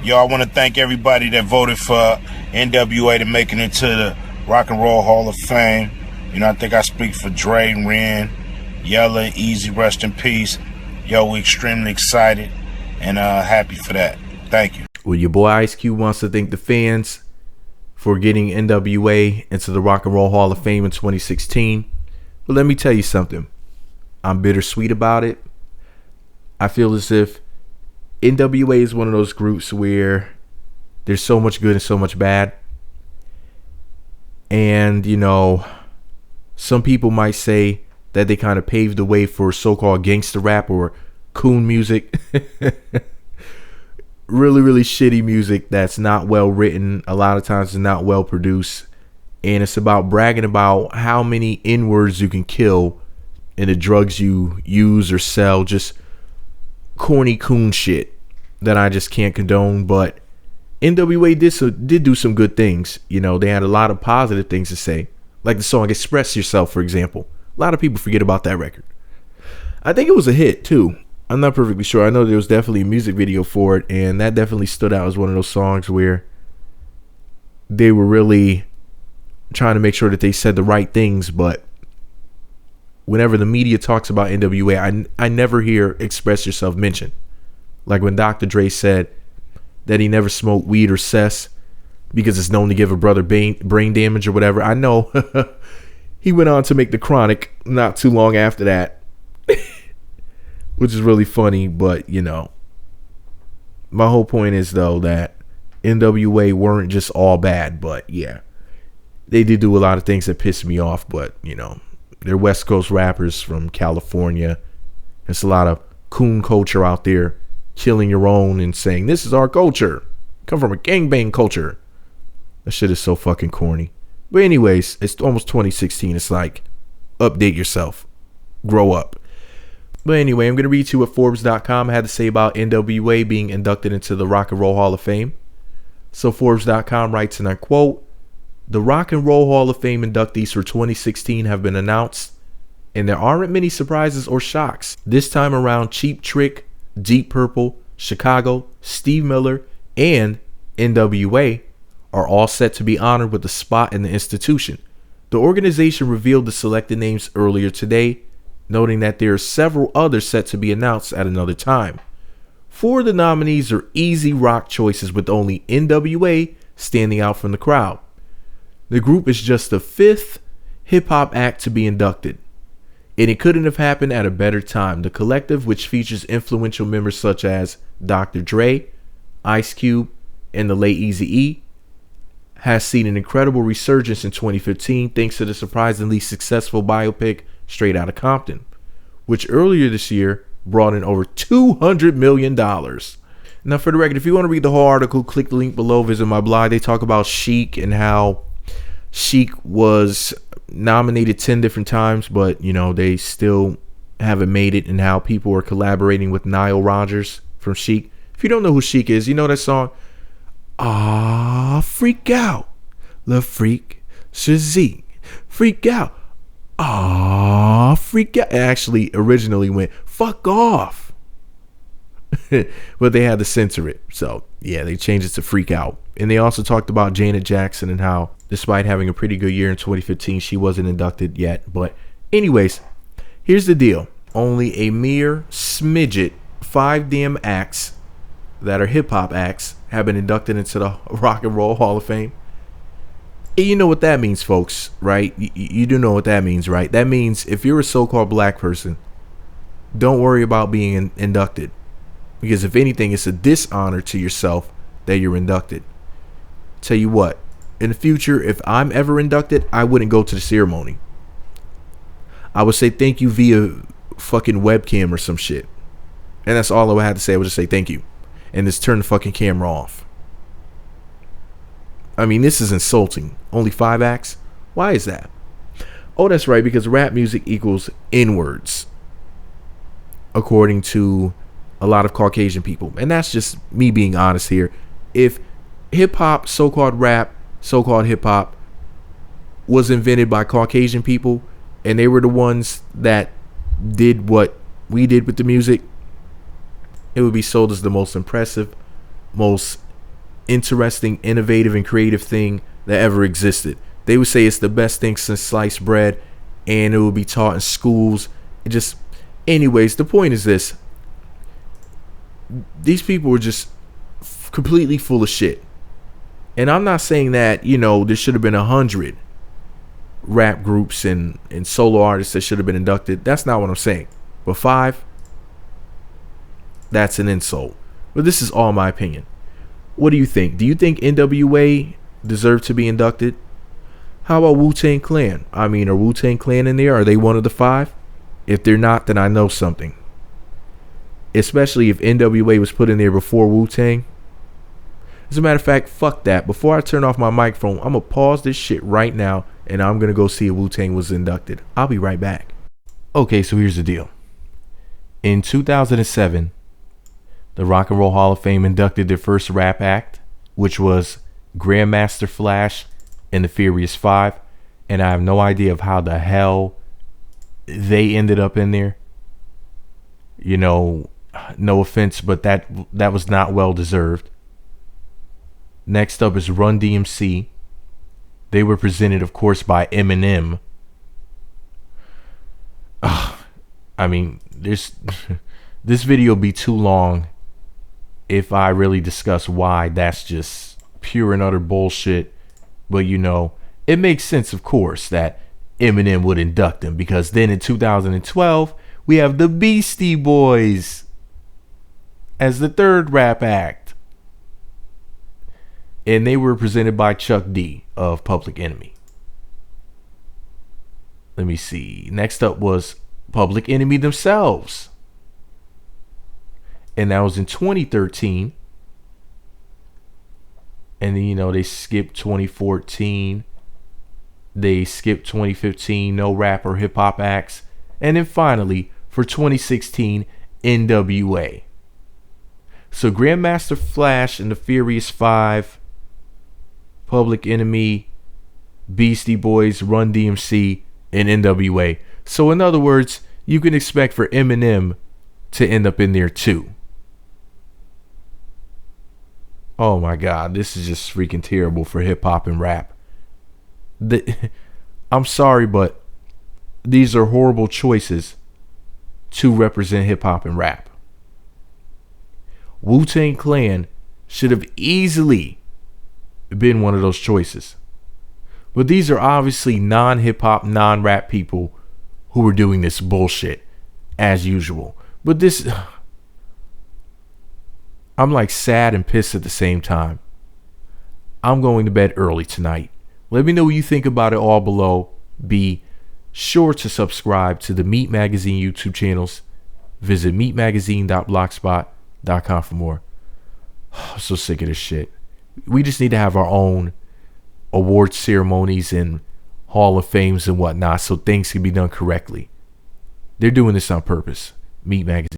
Yo, I want to thank everybody that voted for NWA to make it into the Rock and Roll Hall of Fame. You know, I think I speak for Dre, Ren, Yella, Easy, rest in peace. Yo, we're extremely excited and happy for that. Thank you. Well, your boy Ice Cube wants to thank the fans for getting NWA into the Rock and Roll Hall of Fame in 2016. But let me tell you something. I'm bittersweet about it. I feel as if NWA is one of those groups where there's so much good and so much bad. And, you know, some people might say that they kind of paved the way for so-called gangster rap or coon music. Really, really shitty music that's not well written. A lot of times it's not well produced. And it's about bragging about how many N-words you can kill and the drugs you use or sell. Just corny coon shit that I just can't condone. But NWA did do some good things. You know, they had a lot of positive things to say. Like the song Express Yourself, for example. A lot of people forget about that record. I think it was a hit too. I'm not perfectly sure. I know there was definitely a music video for it, and that definitely stood out as one of those songs where they were really trying to make sure that they said the right things. But whenever the media talks about NWA, I never hear Express Yourself mentioned. Like when Dr. Dre said that he never smoked weed or cess because it's known to give a brother brain damage or whatever. I know he went on to make The Chronic not too long after that, which is really funny. But, you know, my whole point is, though, that NWA weren't just all bad. But, yeah, they did do a lot of things that pissed me off. But, you know, they're West Coast rappers from California. There's a lot of coon culture out there, killing your own and saying, this is our culture. Come from a gangbang culture. That shit is so fucking corny. But anyways, it's almost 2016. It's like, update yourself. Grow up. But anyway, I'm going to read you what Forbes.com had to say about NWA being inducted into the Rock and Roll Hall of Fame. So Forbes.com writes, and I quote, the Rock and Roll Hall of Fame inductees for 2016 have been announced, and there aren't many surprises or shocks. This time around, Cheap Trick, Deep Purple, Chicago, Steve Miller, and NWA are all set to be honored with a spot in the institution. The organization revealed the selected names earlier today, noting that there are several others set to be announced at another time. 4 of the nominees are easy rock choices, with only NWA standing out from the crowd. The group is just the 5th hip-hop act to be inducted, and it couldn't have happened at a better time. The collective, which features influential members such as Dr. Dre, Ice Cube, and the late Eazy-E, has seen an incredible resurgence in 2015 thanks to the surprisingly successful biopic Straight Outta Compton, which earlier this year brought in over $200 million. Now, for the record, if you want to read the whole article, click the link below, visit my blog. They talk about Chic and how Chic was nominated 10 different times, but, you know, they still haven't made it, and how people are collaborating with Nile Rodgers from Chic. If you don't know who Chic is, you know that song, Ah, freak out, the freak, Shazee, freak out, ah, freak out. It actually originally went, fuck off, but they had to censor it. So, yeah, they changed it to freak out. And they also talked about Janet Jackson and how, despite having a pretty good year in 2015, she wasn't inducted yet. But anyways, here's the deal. Only a mere smidget, 5 damn acts that are hip-hop acts have been inducted into the Rock and Roll Hall of Fame. And you know what that means, folks, right? You do know what that means, right? That means if you're a so-called black person, don't worry about being inducted. Because if anything, it's a dishonor to yourself that you're inducted. Tell you what, in the future, if I'm ever inducted, I wouldn't go to the ceremony. I would say thank you via fucking webcam or some shit. And that's all I would have to say. I would just say thank you. And just turn the fucking camera off. I mean, this is insulting. Only 5 acts? Why is that? Oh, that's right, because rap music equals N-words, according to a lot of Caucasian people. And that's just me being honest here. If hip-hop, so-called rap, so-called hip-hop was invented by Caucasian people, and they were the ones that did what we did with the music, it would be sold as the most impressive, most interesting, innovative, and creative thing that ever existed. They would say it's the best thing since sliced bread, and it would be taught in schools. It just, anyways, the point is this: these people were just completely full of shit. And I'm not saying that, you know, there should have been 100 rap groups and solo artists that should have been inducted. That's not what I'm saying. But 5, that's an insult. But this is all my opinion. What do you think? Do you think NWA deserved to be inducted? How about Wu-Tang Clan? I mean, are Wu-Tang Clan in there? Are they one of the 5? If they're not, then I know something. Especially if NWA was put in there before Wu-Tang. As a matter of fact, fuck that. Before I turn off my microphone, I'm going to pause this shit right now, and I'm going to go see if Wu-Tang was inducted. I'll be right back. Okay, so here's the deal. In 2007, the Rock and Roll Hall of Fame inducted their first rap act, which was Grandmaster Flash and the Furious 5. And I have no idea of how the hell they ended up in there. You know, no offense, but that was not well deserved. Next up is Run DMC. They were presented, of course, by Eminem. I mean, this video be too long if I really discuss why that's just pure and utter bullshit. But, you know, it makes sense, of course, that Eminem would induct him, because then in 2012, we have the Beastie Boys as the third rap act. And they were presented by Chuck D of Public Enemy. Let me see. Next up was Public Enemy themselves. And that was in 2013. And then, you know, they skipped 2014. They skipped 2015. No rap or hip hop acts. And then finally, for 2016, NWA. So Grandmaster Flash and the Furious 5, Public Enemy, Beastie Boys, Run DMC, and NWA. So in other words, you can expect for Eminem to end up in there too. Oh my God, this is just freaking terrible for hip hop and rap. I'm sorry, but these are horrible choices to represent hip hop and rap. Wu-Tang Clan should have easily been one of those choices. But these are obviously non-hip hop, non-rap people who were doing this bullshit as usual. But this, I'm like sad and pissed at the same time. I'm going to bed early tonight. Let me know what you think about it all below. Be sure to subscribe to the Meat Magazine YouTube channels. Visit meatmagazine.blogspot.com for more. I'm so sick of this shit. We just need to have our own award ceremonies and Hall of Fames and whatnot so things can be done correctly. They're doing this on purpose. Meat Magazine.